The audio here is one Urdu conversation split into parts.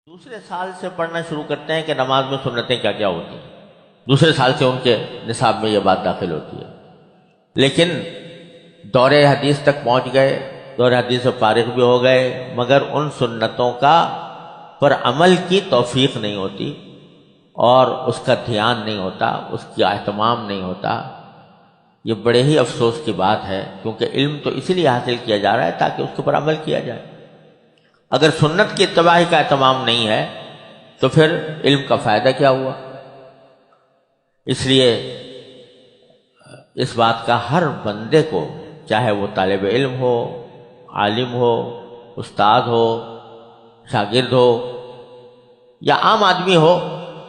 دوسرے سال سے پڑھنا شروع کرتے ہیں کہ نماز میں سنتیں کیا کیا ہوتی ہیں. دوسرے سال سے ان کے نصاب میں یہ بات داخل ہوتی ہے. لیکن دور حدیث تک پہنچ گئے، دور حدیث سے فارغ بھی ہو گئے، مگر ان سنتوں کا پر عمل کی توفیق نہیں ہوتی اور اس کا دھیان نہیں ہوتا، اس کی اہتمام نہیں ہوتا. یہ بڑے ہی افسوس کی بات ہے، کیونکہ علم تو اسی لیے حاصل کیا جا رہا ہے تاکہ اس کے اوپر عمل کیا جائے. اگر سنت کی اتباع کا اہتمام نہیں ہے تو پھر علم کا فائدہ کیا ہوا؟ اس لیے اس بات کا ہر بندے کو، چاہے وہ طالب علم ہو، عالم ہو، استاد ہو، شاگرد ہو یا عام آدمی ہو،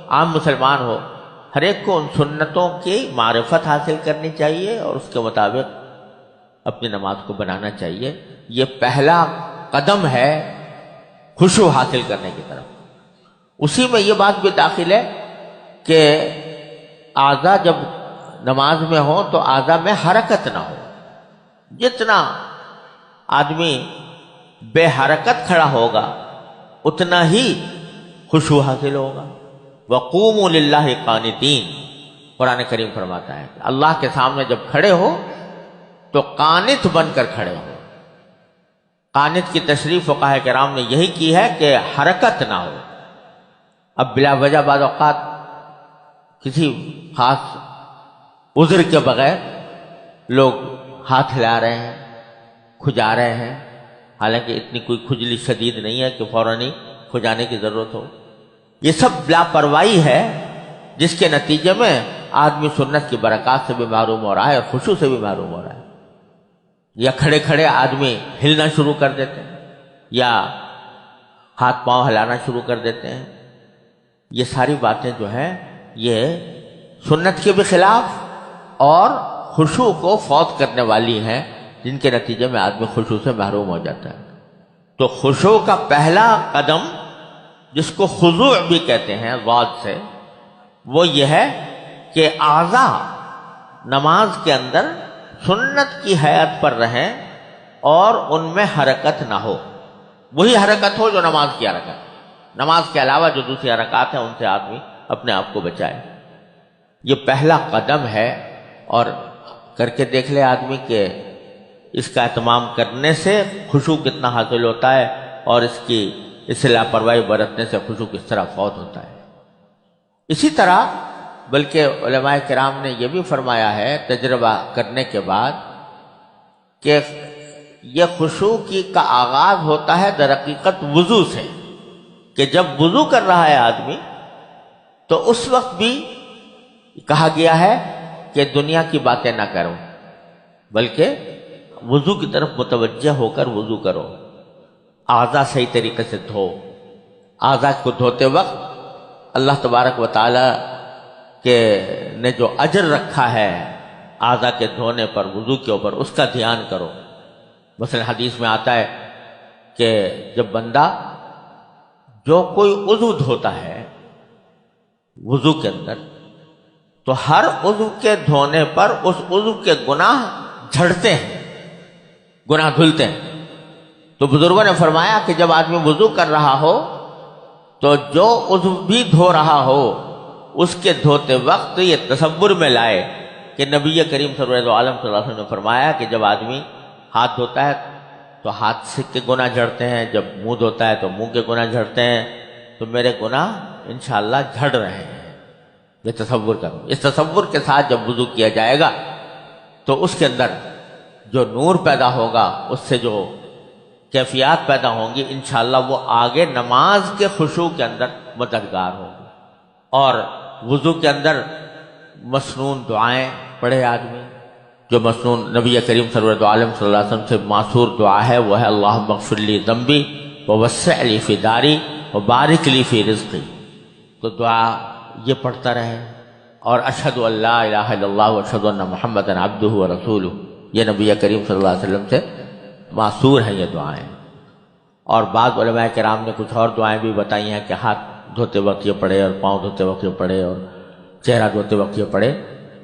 عام مسلمان ہو، ہر ایک کو ان سنتوں کی معرفت حاصل کرنی چاہیے اور اس کے مطابق اپنی نماز کو بنانا چاہیے. یہ پہلا قدم ہے خشوع حاصل کرنے کی طرف. اسی میں یہ بات بھی داخل ہے کہ اعضاء جب نماز میں ہوں تو اعضاء میں حرکت نہ ہو. جتنا آدمی بے حرکت کھڑا ہوگا اتنا ہی خشوع حاصل ہوگا. وَقُومُوا لِلَّهِ قَانِتِينَ، قرآن کریم فرماتا ہے کہ اللہ کے سامنے جب کھڑے ہو تو قانت بن کر کھڑے ہو. قانت کی تشریح فقہاء کرام نے یہی کی ہے کہ حرکت نہ ہو. اب بلا وجہ بعض اوقات کسی خاص عذر کے بغیر لوگ ہاتھ ہلا رہے ہیں، کھجا رہے ہیں، حالانکہ اتنی کوئی کھجلی شدید نہیں ہے کہ فوراً ہی کھجانے کی ضرورت ہو. یہ سب لاپرواہی ہے جس کے نتیجے میں آدمی سنت کی برکات سے بھی محروم ہو رہا ہے اور خشوع سے بھی محروم ہو رہا ہے. یا کھڑے کھڑے آدمی ہلنا شروع کر دیتے ہیں یا ہاتھ پاؤں ہلانا شروع کر دیتے ہیں. یہ ساری باتیں جو ہیں یہ سنت کے بھی خلاف اور خشوع کو فوت کرنے والی ہیں، جن کے نتیجے میں آدمی خشوع سے محروم ہو جاتا ہے. تو خشوع کا پہلا قدم، جس کو خضوع بھی کہتے ہیں ضاد سے، وہ یہ ہے کہ اعضاء نماز کے اندر سنت کی حیات پر رہیں اور ان میں حرکت نہ ہو. وہی حرکت ہو جو نماز کی حرکت. نماز کے علاوہ جو دوسری حرکات ہیں ان سے آدمی اپنے آپ کو بچائے. یہ پہلا قدم ہے اور کر کے دیکھ لے آدمی کہ اس کا اہتمام کرنے سے خشوع کتنا حاصل ہوتا ہے اور اس سے لاپرواہی برتنے سے خشوع کس طرح فوت ہوتا ہے. اسی طرح بلکہ علماء کرام نے یہ بھی فرمایا ہے تجربہ کرنے کے بعد کہ یہ خشوع کا آغاز ہوتا ہے در حقیقت وضو سے، کہ جب وضو کر رہا ہے آدمی تو اس وقت بھی کہا گیا ہے کہ دنیا کی باتیں نہ کرو، بلکہ وضو کی طرف متوجہ ہو کر وضو کرو. اعضاء صحیح طریقے سے دھو. اعضاء کو دھوتے وقت اللہ تبارک و تعالی نے جو اجر رکھا ہے اعضاء کے دھونے پر، وضو کے اوپر، اس کا دھیان کرو. مثلا حدیث میں آتا ہے کہ جب بندہ جو کوئی عضو دھوتا ہے وضو کے اندر، تو ہر عضو کے دھونے پر اس عضو کے گناہ جھڑتے ہیں، گناہ دھلتے ہیں. تو بزرگوں نے فرمایا کہ جب آدمی وضو کر رہا ہو تو جو عضو بھی دھو رہا ہو اس کے دھوتے وقت یہ تصور میں لائے کہ نبی کریم صلی اللہ علیہ وسلم نے فرمایا کہ جب آدمی ہاتھ دھوتا ہے تو ہاتھ سے کے گناہ جھڑتے ہیں، جب منہ دھوتا ہے تو منہ کے گناہ جھڑتے ہیں، تو میرے گناہ انشاءاللہ جھڑ رہے ہیں. یہ تصور کرو. اس تصور کے ساتھ جب وضو کیا جائے گا تو اس کے اندر جو نور پیدا ہوگا، اس سے جو کیفیات پیدا ہوں گی، انشاءاللہ وہ آگے نماز کے خشوع کے اندر مددگار ہوگی. اور وضو کے اندر مسنون دعائیں پڑھے آدمی، جو مسنون نبی کریم صلی اللہ علیہ وسلم سے معصور دعا ہے وہ ہے اللہم اغفر لی ذنبی ووسع لی فی داری وبارک لی فی رزقی. تو دعا یہ پڑھتا رہے. اور اشہد ان لا الہ الا اللہ واشہد ان محمدا عبدہ ورسولہ، یہ نبی کریم صلی اللہ علیہ وسلم سے معصور ہیں یہ دعائیں. اور بعض علماء کرام نے کچھ اور دعائیں بھی بتائی ہیں کہ ہاتھ دھوتے وقت یہ پڑھے اور پاؤں دھوتے وقت یہ پڑھے اور چہرہ دھوتے وقت یہ پڑھے.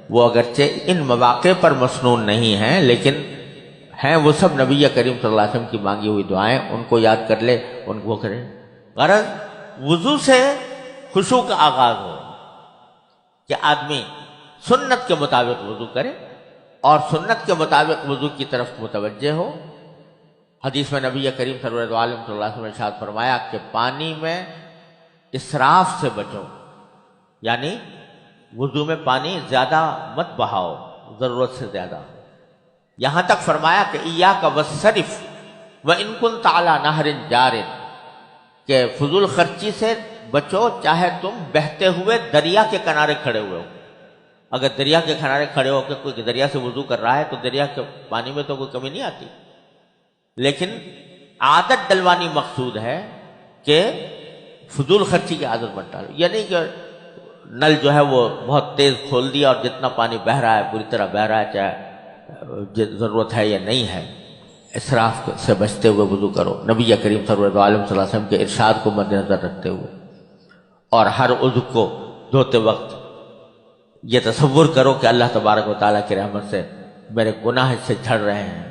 وہ اگرچہ ان مواقع پر مسنون نہیں ہیں لیکن ہیں وہ سب نبی کریم صلی اللہ علیہ وسلم کی مانگی ہوئی دعائیں. ان کو یاد کر لے، ان کو کرے. غرض وضو سے خشوع کا آغاز ہو کہ آدمی سنت کے مطابق وضو کرے اور سنت کے مطابق وضو کی طرف متوجہ ہو۔ حدیث میں نبی کریم صلی اللہ علیہ وسلم نے ارشاد فرمایا کہ پانی میں اسراف سے بچو، یعنی وضو میں پانی زیادہ مت بہاؤ، ضرورت سے زیادہ۔ یہاں تک فرمایا کہ ایاک والصرف وان کنت علی نہر جار، کہ فضول خرچی سے بچو چاہے تم بہتے ہوئے دریا کے کنارے کھڑے ہوئے ہو۔ اگر دریا کے کنارے کھڑے ہو کے کوئی دریا سے وضو کر رہا ہے تو دریا کے پانی میں تو کوئی کمی نہیں آتی، لیکن عادت ڈلوانی مقصود ہے کہ فضول خرچی کی عادت مت ڈالو۔ یہ نہیں کہ نل جو ہے وہ بہت تیز کھول دیا اور جتنا پانی بہہ رہا ہے پوری طرح بہہ رہا ہے، چاہے ضرورت ہے یا نہیں ہے۔ اسراف سے بچتے ہوئے وضو کرو، نبی کریم صلی اللہ علیہ وسلم کے ارشاد کو مد نظر رکھتے ہوئے، اور ہر عضو کو دھوتے وقت یہ تصور کرو کہ اللہ تبارک و تعالیٰ کی رحمت سے میرے گناہ اس سے جھڑ رہے ہیں۔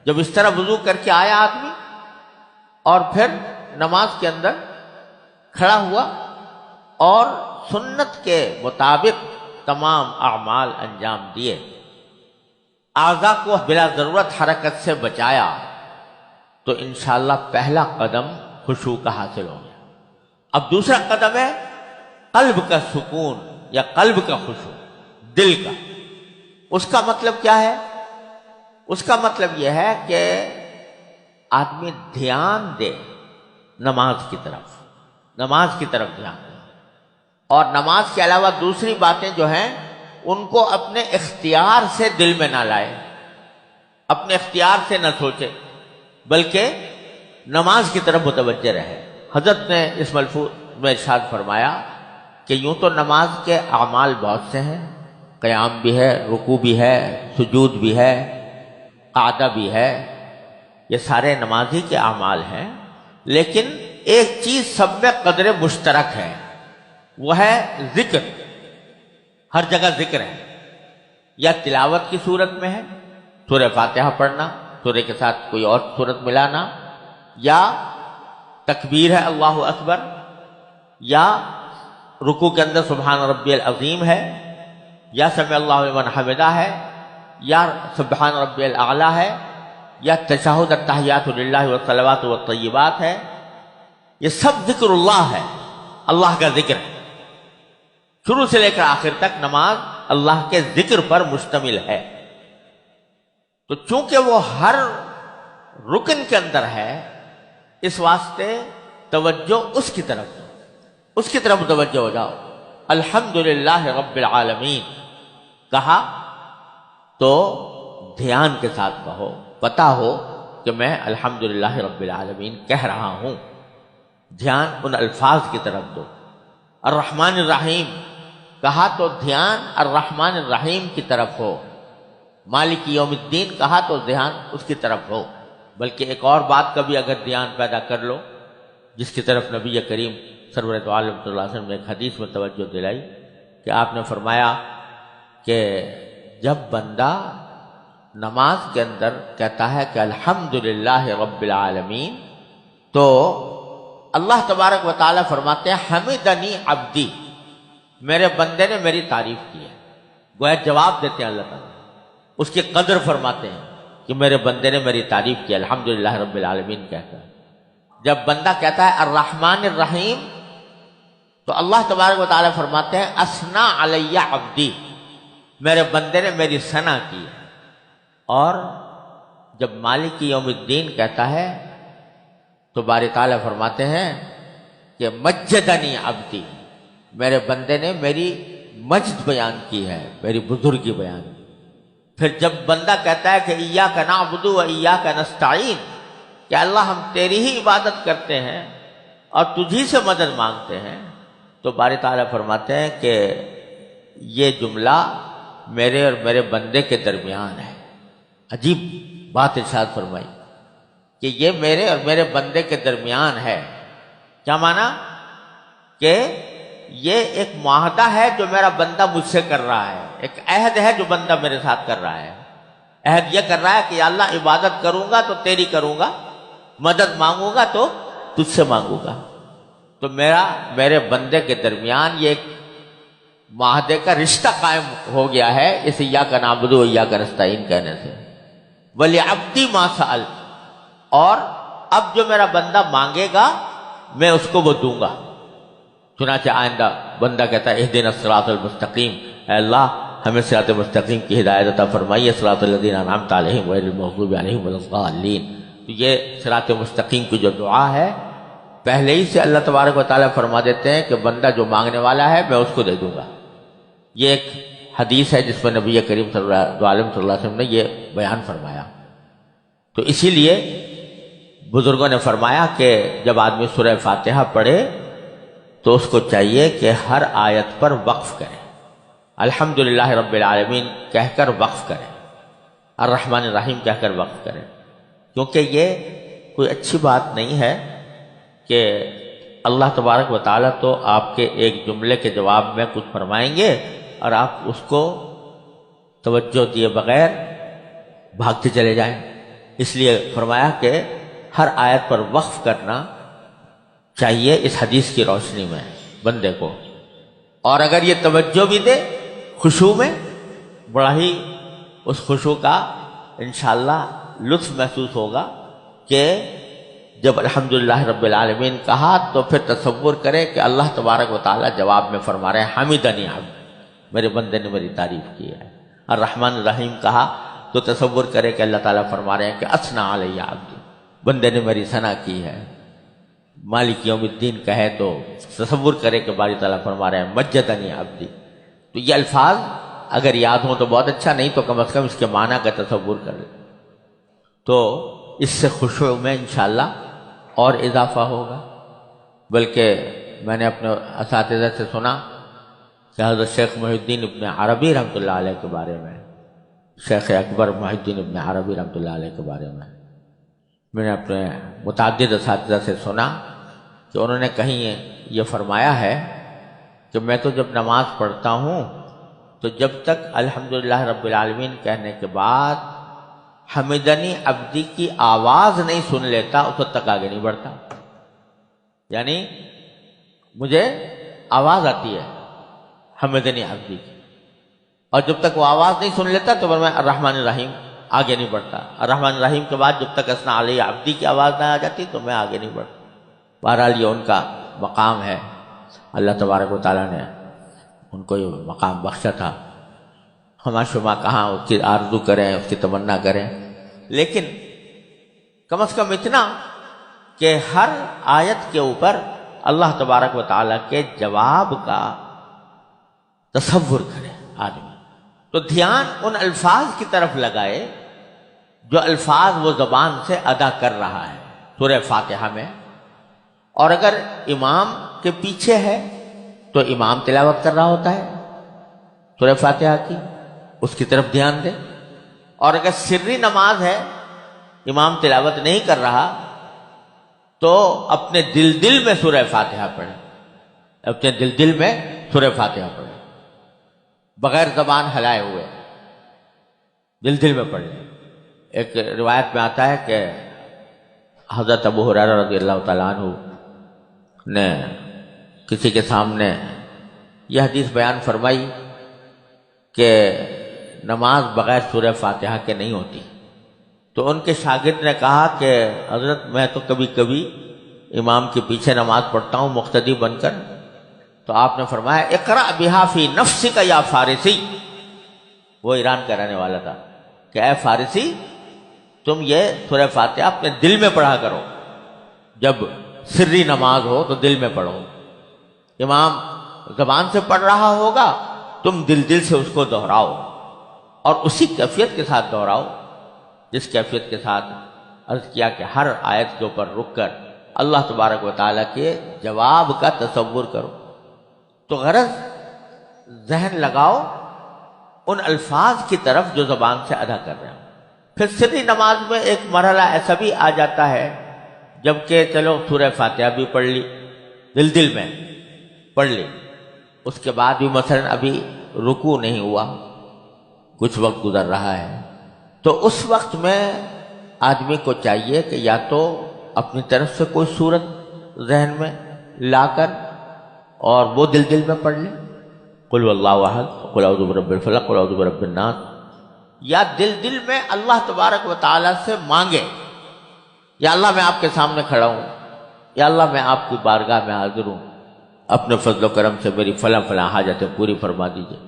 جب اس طرح وضو کر کے آیا آدمی اور پھر نماز کے اندر کھڑا ہوا اور سنت کے مطابق تمام اعمال انجام دیے، اعضاء کو بلا ضرورت حرکت سے بچایا، تو انشاءاللہ پہلا قدم خشوع کا حاصل ہو گیا۔ اب دوسرا قدم ہے قلب کا سکون یا قلب کا خشوع، دل کا۔ اس کا مطلب کیا ہے؟ اس کا مطلب یہ ہے کہ آدمی دھیان دے نماز کی طرف دھیان دے، اور نماز کے علاوہ دوسری باتیں جو ہیں ان کو اپنے اختیار سے دل میں نہ لائے، اپنے اختیار سے نہ سوچے، بلکہ نماز کی طرف متوجہ رہے۔ حضرت نے اس ملفوظ میں ارشاد فرمایا کہ یوں تو نماز کے اعمال بہت سے ہیں، قیام بھی ہے، رکوع بھی ہے، سجود بھی ہے، قعدہ بھی ہے، یہ سارے نمازی کے اعمال ہیں، لیکن ایک چیز سب میں قدر مشترک ہے، وہ ہے ذکر۔ ہر جگہ ذکر ہے، یا تلاوت کی صورت میں ہے، سورہ فاتحہ پڑھنا، سورہ کے ساتھ کوئی اور صورت ملانا، یا تکبیر ہے اللہ اکبر، یا رکوع کے اندر سبحان ربی العظیم ہے، یا سمع اللہ لمن حمدہ ہے، یا سبحان ربی الاعلیٰ ہے، یا تشہد التحیات للہ والصلوات والطیبات ہے۔ یہ سب ذکر اللہ ہے، اللہ کا ذکر ہے۔ شروع سے لے کر آخر تک نماز اللہ کے ذکر پر مشتمل ہے، تو چونکہ وہ ہر رکن کے اندر ہے، اس واسطے توجہ اس کی طرف متوجہ ہو جاؤ۔ الحمدللہ رب العالمین کہا تو دھیان کے ساتھ کہو، پتہ ہو کہ میں الحمدللہ رب العالمین کہہ رہا ہوں، دھیان ان الفاظ کی طرف دو۔ الرحمن الرحیم کہا تو دھیان الرحمن الرحیم کی طرف ہو، مالک یوم الدین کہا تو دھیان اس کی طرف ہو۔ بلکہ ایک اور بات کا بھی اگر دھیان پیدا کر لو، جس کی طرف نبی کریم سرور عالم صلی اللہ علیہ وسلم نے ایک حدیث میں توجہ دلائی کہ آپ نے فرمایا کہ جب بندہ نماز کے اندر کہتا ہے کہ الحمدللہ رب العالمین، تو اللہ تبارک و تعالیٰ فرماتے ہیں حمدنی عبدی، میرے بندے نے میری تعریف کی ہے۔ گویا جواب دیتے ہیں اللہ تعالیٰ، اس کی قدر فرماتے ہیں کہ میرے بندے نے میری تعریف کی، الحمدللہ رب العالمین کہتا ہے۔ جب بندہ کہتا ہے الرحمن الرحیم، تو اللہ تبارک و تعالیٰ فرماتے ہیں اثنا علی عبدی، میرے بندے نے میری ثنا کی ہے۔ اور جب مالک یوم الدین کہتا ہے تو باری تعالیٰ فرماتے ہیں کہ مجدنی عبدی، میرے بندے نے میری مجد بیان کی ہے، میری بزرگی بیان کی۔ پھر جب بندہ کہتا ہے کہ ایاک نعبد و ایاک نستعین، کہ اللہ ہم تیری ہی عبادت کرتے ہیں اور تجھی سے مدد مانگتے ہیں، تو باری تعالیٰ فرماتے ہیں کہ یہ جملہ میرے اور میرے بندے کے درمیان ہے۔ عجیب بات ارشاد فرمائی کہ یہ میرے اور میرے بندے کے درمیان ہے۔ کیا معنی؟ کہ یہ ایک معاہدہ ہے جو میرا بندہ مجھ سے کر رہا ہے، ایک عہد ہے جو بندہ میرے ساتھ کر رہا ہے۔ عہد یہ کر رہا ہے کہ یا اللہ عبادت کروں گا تو تیری کروں گا، مدد مانگوں گا تو تجھ سے مانگوں گا۔ تو میرے بندے کے درمیان یہ ایک معاہدے کا رشتہ قائم ہو گیا ہے اس ایاک نعبد و ایاک نستعین کہنے سے. وَلِعَبْدِي مَا سَأَلَ، اور اب جو میرا بندہ مانگے گا میں اس کو وہ دوں گا. چنانچہ آئندہ بندہ کہتا ہے اہدنا الصراط المستقیم، اے اللہ ہمیں صراط مستقیم کی ہدایت عطا فرمائیے، صراط الذین انعمت علیہم غیر المغضوب علیہم ولا الضالین. تو یہ صراط مستقیم کی جو دعا ہے پہلے ہی سے اللہ تبارک و تعالیٰ فرما دیتے ہیں کہ بندہ جو مانگنے والا ہے میں اس کو دے دوں گا. یہ ایک حدیث ہے جس میں نبی کریم صلی اللہ علیہ وسلم نے یہ بیان فرمایا. تو اسی لیے بزرگوں نے فرمایا کہ جب آدمی سورہ فاتحہ پڑھے تو اس کو چاہیے کہ ہر آیت پر وقف کرے، الحمدللہ رب العالمین کہہ کر وقف کرے، الرحمن الرحیم کہہ کر وقف کرے. کیونکہ یہ کوئی اچھی بات نہیں ہے کہ اللہ تبارک و تعالیٰ تو آپ کے ایک جملے کے جواب میں کچھ فرمائیں گے اور آپ اس کو توجہ دیے بغیر بھاگتے چلے جائیں. اس لیے فرمایا کہ ہر آیت پر وقف کرنا چاہیے اس حدیث کی روشنی میں بندے کو. اور اگر یہ توجہ بھی دے خشوع میں، بڑا ہی اس خشوع کا انشاءاللہ لطف محسوس ہوگا کہ جب الحمدللہ رب العالمین کہا تو پھر تصور کرے کہ اللہ تبارک و تعالیٰ جواب میں فرما رہے ہیں حمیدنی عبدی، میرے بندے نے میری تعریف کی ہے. الرحمن الرحیم کہا تو تصور کرے کہ اللہ تعالیٰ فرما رہے ہیں کہ اثنا علی عبدی، بندے نے میری ثنا کی ہے. مالک یوم الدین کہے تو تصور کرے کہ باری تعالیٰ فرما رہے ہیں مجدنی عبدی. تو یہ الفاظ اگر یاد ہوں تو بہت اچھا، نہیں تو کم از کم اس کے معنی کا تصور کر لیں تو اس سے خشوع میں انشاءاللہ اور اضافہ ہوگا. بلکہ میں نے اپنے اساتذہ سے سنا کہ حضرت شیخ محی الدین ابن عربی رحمۃ اللہ علیہ کے بارے میں، شیخ اکبر محی الدین ابن عربی رحمۃ اللہ علیہ کے بارے میں نے اپنے متعدد اساتذہ سے سنا کہ انہوں نے کہیں یہ فرمایا ہے کہ میں تو جب نماز پڑھتا ہوں تو جب تک الحمدللہ رب العالمین کہنے کے بعد حمیدنی عبدی کی آواز نہیں سن لیتا اس وقت تک آگے نہیں بڑھتا. یعنی مجھے آواز آتی ہے حمیدنی عبدی کی، اور جب تک وہ آواز نہیں سن لیتا تو میں الرحمن الرحیم آگے نہیں بڑھتا. الرحمن الرحیم کے بعد جب تک اثنا علی عبدی کی آواز نہ آ جاتی تو میں آگے نہیں بڑھتا. بہرحال یہ ان کا مقام ہے، اللہ تبارک و تعالیٰ نے ان کو یہ مقام بخشا تھا. ہما شما کہاں اس کی آرزو کریں، اس کی تمنا کریں، لیکن کم از کم اتنا کہ ہر آیت کے اوپر اللہ تبارک و تعالیٰ کے جواب کا تصور کرے آدمی. تو دھیان ان الفاظ کی طرف لگائے جو الفاظ وہ زبان سے ادا کر رہا ہے سورہ فاتحہ میں. اور اگر امام کے پیچھے ہے تو امام تلاوت کر رہا ہوتا ہے سورہ فاتحہ کی، اس کی طرف دھیان دے. اور اگر سری نماز ہے امام تلاوت نہیں کر رہا تو اپنے دل میں سورہ فاتحہ پڑھے، اپنے دل میں سورہ فاتحہ پڑھے بغیر زبان ہلائے ہوئے، دل میں پڑھے. ایک روایت میں آتا ہے کہ حضرت ابو ہریرہ رضی اللہ تعالیٰ عنہ نے کسی کے سامنے یہ حدیث بیان فرمائی کہ نماز بغیر سورہ فاتحہ کے نہیں ہوتی. تو ان کے شاگرد نے کہا کہ حضرت میں تو کبھی کبھی امام کے پیچھے نماز پڑھتا ہوں مقتدی بن کر. تو آپ نے فرمایا اقرأ بہا فی نفسک یا فارسی. وہ ایران کا رہنے والا تھا کہ اے فارسی تم یہ سورہ فاتحہ اپنے دل میں پڑھا کرو، جب سری نماز ہو تو دل میں پڑھو. امام زبان سے پڑھ رہا ہوگا تم دل سے اس کو دہراؤ اور اسی کیفیت کے ساتھ دہراؤ جس کیفیت کے ساتھ عرض کیا کہ ہر آیت کے اوپر رک کر اللہ تبارک و تعالیٰ کے جواب کا تصور کرو. تو غرض ذہن لگاؤ ان الفاظ کی طرف جو زبان سے ادا کر رہے ہیں. پھر سری نماز میں ایک مرحلہ ایسا بھی آ جاتا ہے جبکہ چلو سورہ فاتحہ بھی پڑھ لی، دل میں پڑھ لی، اس کے بعد بھی مثلا ابھی رکوع نہیں ہوا، کچھ وقت گزر رہا ہے، تو اس وقت میں آدمی کو چاہیے کہ یا تو اپنی طرف سے کوئی صورت ذہن میں لا کر اور وہ دل میں پڑھ لیں، قل هو اللہ احد، قل اعوذ برب الفلق، قل اعوذ برب الناس، یا دل میں اللہ تبارک و تعالیٰ سے مانگے، یا اللہ میں آپ کے سامنے کھڑا ہوں، یا اللہ میں آپ کی بارگاہ میں حاضر ہوں، اپنے فضل و کرم سے میری فلاں حاجتیں پوری فرما دیجئے،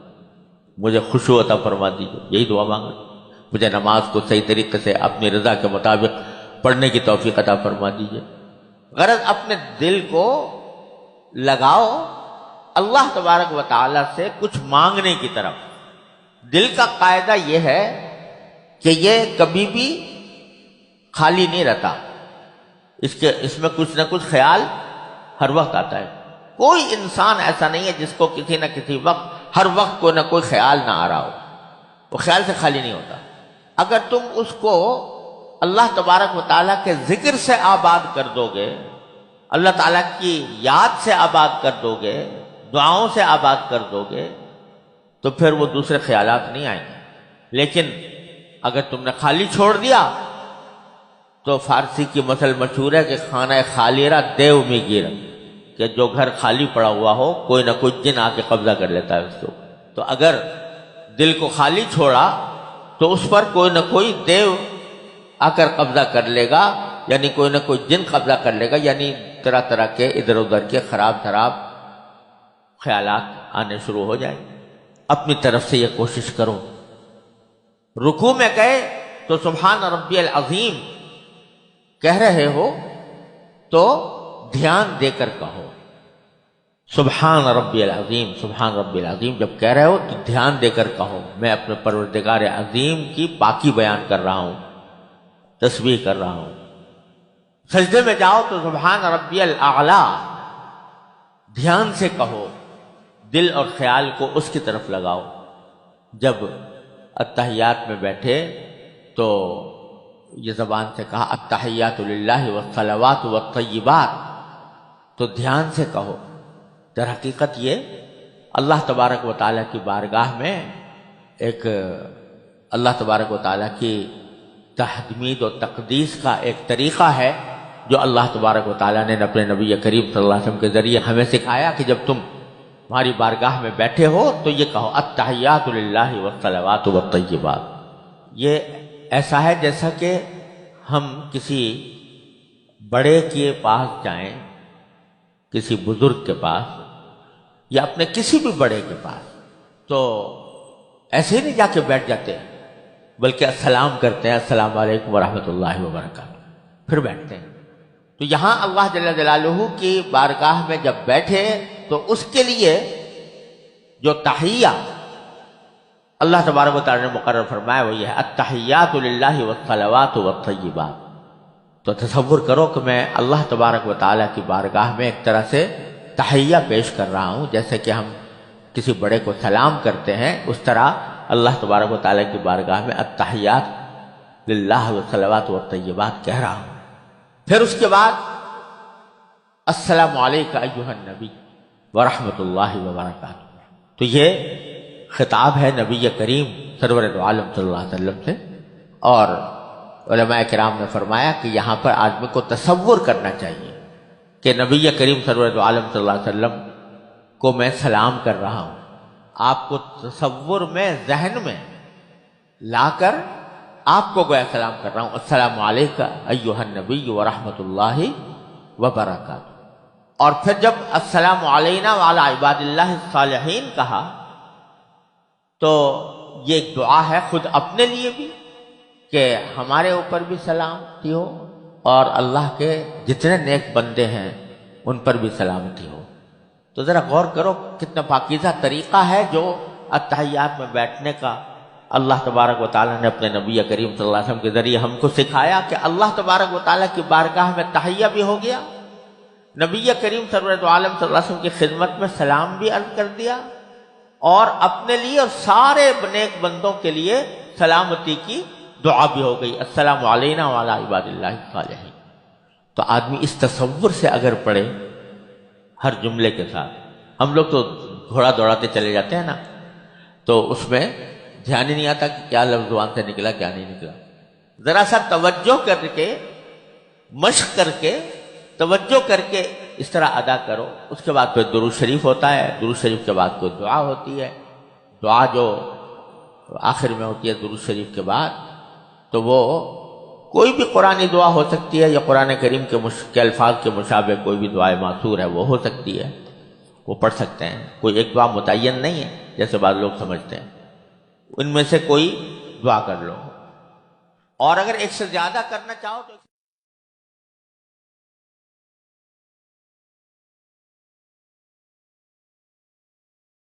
مجھے خشوع عطا فرما دیجئے، یہی دعا مانگے، مجھے نماز کو صحیح طریقے سے اپنی رضا کے مطابق پڑھنے کی توفیق عطا فرما دیجئے۔ غرض اپنے دل کو لگاؤ اللہ تبارک و تعالیٰ سے کچھ مانگنے کی طرف۔ دل کا قاعدہ یہ ہے کہ یہ کبھی بھی خالی نہیں رہتا، اس میں کچھ نہ کچھ خیال ہر وقت آتا ہے۔ کوئی انسان ایسا نہیں ہے جس کو کسی نہ کسی وقت ہر وقت کوئی نہ کوئی خیال نہ آ رہا ہو، وہ خیال سے خالی نہیں ہوتا۔ اگر تم اس کو اللہ تبارک و تعالیٰ کے ذکر سے آباد کر دو گے، اللہ تعالیٰ کی یاد سے آباد کر دو گے، دعاؤں سے آباد کر دو گے، تو پھر وہ دوسرے خیالات نہیں آئیں گے۔ لیکن اگر تم نے خالی چھوڑ دیا تو فارسی کی مثل مشہور ہے کہ خانہ خالی را دیو میں گیر، کہ جو گھر خالی پڑا ہوا ہو کوئی نہ کوئی جن آ کے قبضہ کر لیتا ہے اس کو۔ تو اگر دل کو خالی چھوڑا تو اس پر کوئی نہ کوئی دیو آ کر قبضہ کر لے گا، یعنی کوئی نہ کوئی جن قبضہ کر لے گا، یعنی طرح طرح کے ادھر ادھر کے خراب خیالات آنے شروع ہو جائیں۔ اپنی طرف سے یہ کوشش کرو۔ رکوع میں گئے تو سبحان ربی العظیم کہہ رہے ہو تو دھیان دے کر کہو، سبحان ربی العظیم، سبحان ربی العظیم جب کہہ رہے ہو تو دھیان دے کر کہو، میں اپنے پروردگار عظیم کی پاکی بیان کر رہا ہوں، تسبیح کر رہا ہوں۔ سجدے میں جاؤ تو سبحان ربی الاعلی دھیان سے کہو، دل اور خیال کو اس کی طرف لگاؤ۔ جب التحیات میں بیٹھے تو یہ زبان سے کہا التحیات للہ والصلوات والطیبات، تو دھیان سے کہو۔ در حقیقت یہ اللہ تبارک و تعالیٰ کی بارگاہ میں ایک اللہ تبارک و تعالیٰ کی تحمید و تقدیس کا ایک طریقہ ہے جو اللہ تبارک و تعالیٰ نے اپنے نبی کریم صلی اللہ علیہ وسلم کے ذریعے ہمیں سکھایا کہ جب تم ہماری بارگاہ میں بیٹھے ہو تو یہ کہو التحیات للہ والصلوات والطیبات۔ یہ ایسا ہے جیسا کہ ہم کسی بڑے کے پاس جائیں، کسی بزرگ کے پاس یا اپنے کسی بھی بڑے کے پاس، تو ایسے ہی نہیں جا کے بیٹھ جاتے بلکہ السلام کرتے ہیں، السلام علیکم ورحمۃ اللہ وبرکاتہ، پھر بیٹھتے ہیں۔ تو یہاں اللہ جل جلالہ کی بارگاہ میں جب بیٹھے تو اس کے لیے جو تحیہ اللہ تبارک و تعالیٰ نے مقرر فرمایا وہ یہ ہے التحیات للہ والصلوات والطیبات۔ تو تصور کرو کہ میں اللہ تبارک و تعالیٰ کی بارگاہ میں ایک طرح سے تحیہ پیش کر رہا ہوں، جیسے کہ ہم کسی بڑے کو سلام کرتے ہیں، اس طرح اللہ تبارک و تعالیٰ کی بارگاہ میں التحیات للہ والصلوات والطیبات کہہ رہا ہوں۔ پھر اس کے بعد السلام علیکم ایھا النبی ورحمۃ اللہ وبرکاتہ۔ تو یہ خطاب ہے نبی کریم سرور دو عالم صلی اللہ علیہ وسلم سے، اور علماء کرام نے فرمایا کہ یہاں پر آدمی کو تصور کرنا چاہیے کہ نبی کریم سرور دو عالم صلی اللہ علیہ وسلم کو میں سلام کر رہا ہوں۔ آپ کو تصور میں ذہن میں لا کر آپ کو گویا سلام کر رہا ہوں، السلام علیکم ایھا النبی ورحمۃ اللہ وبرکاتہ۔ اور پھر جب السلام علینا وعلی عباد اللہ الصالحین کہا تو یہ ایک دعا ہے خود اپنے لیے بھی کہ ہمارے اوپر بھی سلامتی ہو اور اللہ کے جتنے نیک بندے ہیں ان پر بھی سلامتی ہو۔ تو ذرا غور کرو کتنا پاکیزہ طریقہ ہے جو التحیات میں بیٹھنے کا اللہ تبارک و تعالیٰ نے اپنے نبی کریم صلی اللہ علیہ وسلم کے ذریعے ہم کو سکھایا کہ اللہ تبارک و تعالیٰ کی بارگاہ میں تحیہ بھی ہو گیا، نبی کریم سرور دو عالم صلی اللہ علیہ وسلم کی خدمت میں سلام بھی عرض کر دیا، اور اپنے لیے اور سارے نیک بندوں کے لیے سلامتی کی دعا بھی ہو گئی، السلام علینا وعلی عباد اللہ الصالحین۔ تو آدمی اس تصور سے اگر پڑھے ہر جملے کے ساتھ، ہم لوگ تو گھوڑا دوڑاتے چلے جاتے ہیں نا، تو اس میں دھیان ہی نہیں آتا کہ کیا لفظ زبان سے نکلا کیا نہیں نکلا۔ ذرا سا توجہ کر کے، مشق کر کے، توجہ کر کے اس طرح ادا کرو. اس کے بعد پھر درود شریف ہوتا ہے، درود شریف کے بعد کوئی دعا ہوتی ہے. دعا جو آخر میں ہوتی ہے درود شریف کے بعد، تو وہ کوئی بھی قرآنی دعا ہو سکتی ہے یا قرآن کریم کے الفاظ کے مشابہ کوئی بھی دعائے ماثور ہے وہ ہو سکتی ہے، وہ پڑھ سکتے ہیں. کوئی ایک دعا متعین نہیں ہے جیسے بعض لوگ سمجھتے ہیں. ان میں سے کوئی دعا کر لو، اور اگر ایک سے زیادہ کرنا چاہو تو